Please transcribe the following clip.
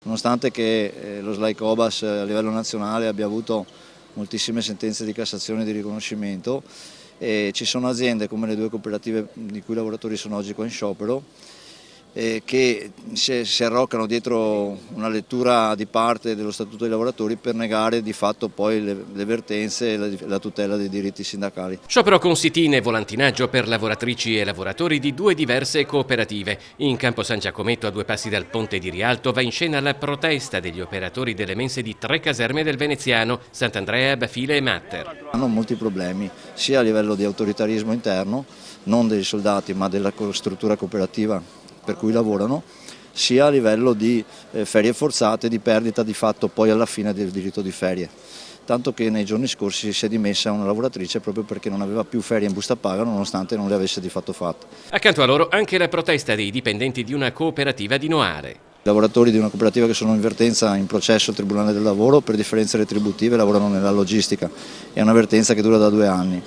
Nonostante che lo SLAI Cobas a livello nazionale abbia avuto moltissime sentenze di Cassazione e di riconoscimento, ci sono aziende come le due cooperative di cui i lavoratori sono oggi qua in sciopero che si arroccano dietro una lettura di parte dello Statuto dei lavoratori per negare di fatto poi le vertenze e la tutela dei diritti sindacali. Sciopero con sit-in e volantinaggio per lavoratrici e lavoratori di due diverse cooperative. In campo San Giacometto, a 2 passi dal ponte di Rialto, va in scena la protesta degli operatori delle mense di 3 caserme del Veneziano, Sant'Andrea, Bafile e Matter. Hanno molti problemi, sia a livello di autoritarismo interno, non dei soldati ma della struttura cooperativa per cui lavorano, sia a livello di ferie forzate, di perdita di fatto poi alla fine del diritto di ferie. Tanto che nei giorni scorsi si è dimessa una lavoratrice proprio perché non aveva più ferie in busta paga nonostante non le avesse di fatto fatte. Accanto a loro anche la protesta dei dipendenti di una cooperativa di Noare. I lavoratori di una cooperativa che sono in vertenza in processo al Tribunale del Lavoro per differenze retributive lavorano nella logistica, è una vertenza che dura da 2 anni.